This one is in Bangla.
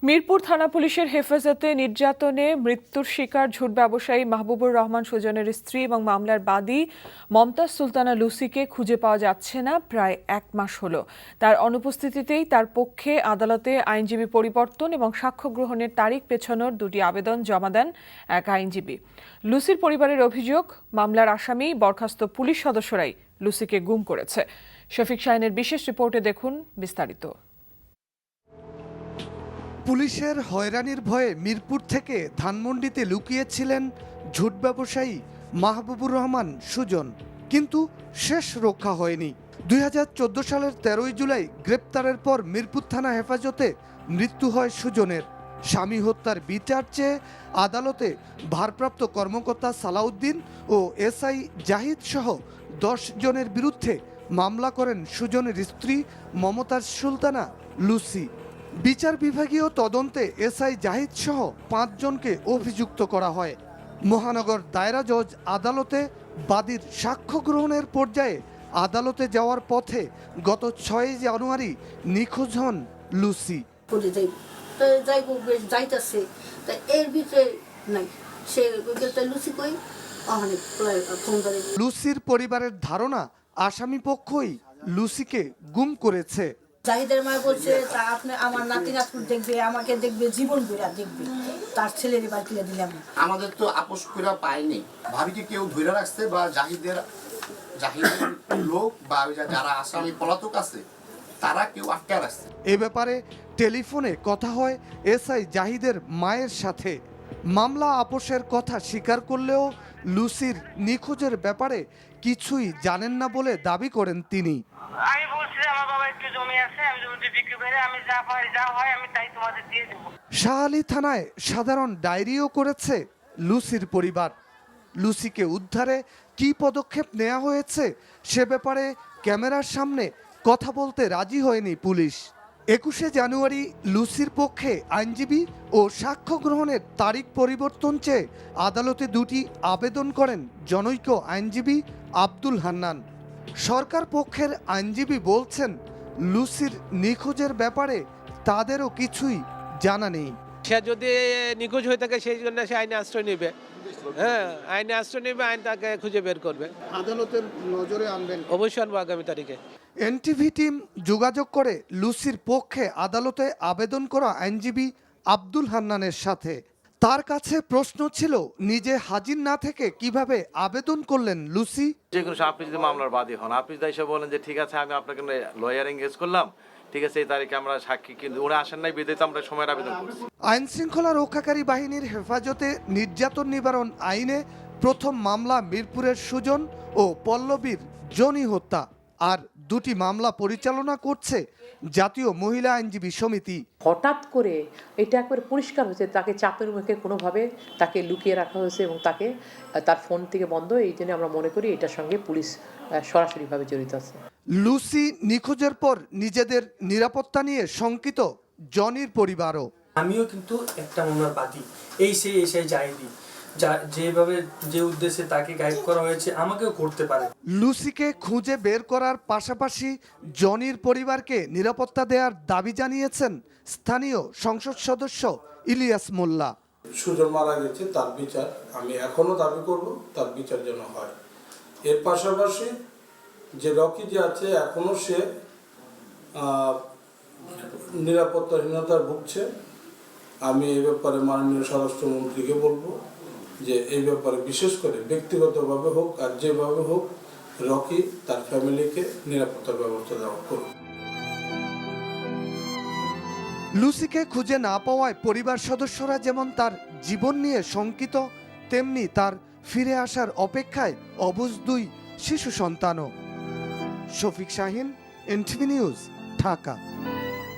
মিরপুর থানা পুলিশের হেফাজতে নির্যাতনে মৃত্যুর শিকার ঝুট ব্যবসায়ী মাহবুবুর রহমান সুজনের স্ত্রী এবং মামলার বাদী মমতাজ সুলতানা লুসিকে খুঁজে পাওয়া যাচ্ছে না প্রায় 1 মাস হলো। তার অনুপস্থিতিতেই তার পক্ষে আদালতে আইনজীবী পরিবর্তন এবং সাক্ষ্য গ্রহণের তারিখ পেছানোর 2টি আবেদন জমা দেন এক আইনজীবী। লুসির পরিবারের অভিযোগ, মামলার আসামি বরখাস্ত পুলিশ সদস্যরাই লুসিকে গুম করেছে। শফিক শাহিনের বিশেষ রিপোর্টে দেখুন বিস্তারিত। পুলিশের হয়রানির ভয়ে মিরপুর থেকে ধানমন্ডিতে লুকিয়েছিলেন ঝুট ব্যবসায়ী মাহবুবুর রহমান সুজন, কিন্তু শেষ রক্ষা হয়নি। 2014 সালের 13 জুলাই গ্রেপ্তারের পর মিরপুর থানা হেফাজতে মৃত্যু হয় সুজনের। স্বামী হত্যার বিচার চেয়ে আদালতে ভারপ্রাপ্ত কর্মকর্তা সালাউদ্দিন ও এসআই জাহিদ সহ 10 জনের বিরুদ্ধে মামলা করেন সুজনের স্ত্রী মমতাজ সুলতানা লুসি। বিচার বিভাগীয় তদন্তে এসআই জাহিদ সহ 5 জনকে অভিযুক্ত করা হয়। মহানগর দায়রা জজ আদালতে বাদীর সাক্ষ্য গ্রহণের পর্যায়ে আদালতে যাওয়ার পথে গত 6 জানুয়ারি নিখোঁজ হন লুসি। লুসির পরিবারের ধারণা আসামি পক্ষই লুসিকে গুম করেছে। জাহিদের মা বলছে তা আপনি আমার নাতি নাতকুর দেখবে, আমাকে দেখবে, জীবন ঘুরা দেখবে, তার ছেলের বাড়ি তুলে দিলাম। আমাদের তো আপোষ করে পাইনি, ভাবিকে কেউ ধরে রাখছে বা জাহিদের লোক বা যারা আসামি পলাতক আছে তারা কেউ আটকে রাখছে। এ ব্যাপারে টেলিফোনে কথা হয় এসআই জাহিদের মায়ের সাথে। মামলা আপোষের কথা স্বীকার করলেও লুসির নিখোঁজের ব্যাপারে কিছুই জানেন না বলে দাবি করেন তিনি। আমি বলছি আমার বাবা একটু জমি আছে, আমি জমিতে বিক্রি করে আমি যা হয় আমি তাই তোমাদের দিয়ে দেবো। শাহালি থানায় সাধারণ ডায়েরিও করেছে লুসির পরিবার। লুসিকে উদ্ধারে কী পদক্ষেপ নেওয়া হয়েছে সে ব্যাপারে ক্যামেরার সামনে কথা বলতে রাজি হয়নি পুলিশ। 21 জানুয়ারি লুসির পক্ষে আইনজীবী ও সাক্ষ্য গ্রহণের তারিখ পরিবর্তন চেয়ে আদালতে 2টি আবেদন করেন জনৈক আইনজীবী আব্দুল হান্নান। সরকার পক্ষের আইনজীবী বলছেন লুসির নিখোঁজের ব্যাপারে তাদেরও কিছুই জানা নেই। সে যদি নিখোঁজ হয়ে থাকে সেই জন্য সে আইনে আশ্রয় নেবে, আইনে আশ্রয় নেবে, আইন তাকে খুঁজে বের করবে। আদালতের নজরে আনবেন? অবশ্যই আনবো আগামী তারিখে। এনটিভি টিম যোগাযোগ করে লুসির পক্ষে আদালতে আবেদন করা আইনজীবী আব্দুল হান্নানের সাথে। তার কাছে প্রশ্ন ছিল, নিজে হাজির না থেকে কিভাবে আবেদন করলেন লুসি। যে কোনো আপনি যদি মামলার বাদী হন, আপনি যদি এসে বলেন যে ঠিক আছে আমি আপনাকে লয়ার এঙ্গেজ করলাম, ঠিক আছে এই তারিখে আমরা সাক্ষী, কিন্তু উনি আসেন নাই বিধায় আমরা সময়ের আবেদন করছি। আইন শৃঙ্খলা রক্ষাকারী বাহিনীর হেফাজতে নির্যাতন নিবারণ আইনে প্রথম মামলা মিরপুরের সুজন ও পল্লবীর জনি হত্যা, আর 2টি মামলা পরিচালনা করছে জাতীয় মহিলা আইনজীবী সমিতি। হঠাৎ করে এটা একবার পরিষ্কার হয়েছে, তাকে চাপের মুখে কোনোভাবে তাকে লুকিয়ে রাখা হয়েছে এবং তাকে তার ফোন থেকে বন্ধ। এই জন্য আমরা মনে করি এটার সঙ্গে পুলিশ সরাসরিভাবে জড়িত আছে। লুসি নিখোঁজের পর নিজেদের নিরাপত্তা নিয়ে শঙ্কিত জনির পরিবারও। আমিও কিন্তু একটা মামলার বাদী, এই সেই জাহিদি যেভাবে যে উদ্দেশ্যে তাকে গায়েব করা হয়েছে আমাকেও করতে পারে। লুসিকে খুঁজে বের করার পাশাপাশি জনির পরিবারকে নিরাপত্তা দেওয়ার দাবি জানিয়েছেন স্থানীয় সংসদ সদস্য ইলিয়াস মোল্লা। সুজন মারা গেছে, তার বিচার আমি এখনো দাবি করব, তার বিচার যেন হয়। এর পাশাপাশি যে রকি যে আছে এখনো সে নিরাপত্তাহীনতায় ভুগছে। আমি এই ব্যাপারে মাননীয় স্বরাষ্ট্রমন্ত্রীকে বলবো যে এই ব্যাপারে বিশেষ করে ব্যক্তিগতভাবে হোক আর যেভাবে হোক রকি তার ফ্যামিলিকে নিরাপত্তার ব্যবস্থা দেওয়া করুন। লুসিকে খুঁজে না পাওয়ায় পরিবার সদস্যরা যেমন তার জীবন নিয়ে শঙ্কিত, তেমনি তার ফিরে আসার অপেক্ষায় অবুঝ 2 শিশু সন্তানও। শফিক শাহিন, এনটিভি নিউজ, ঢাকা।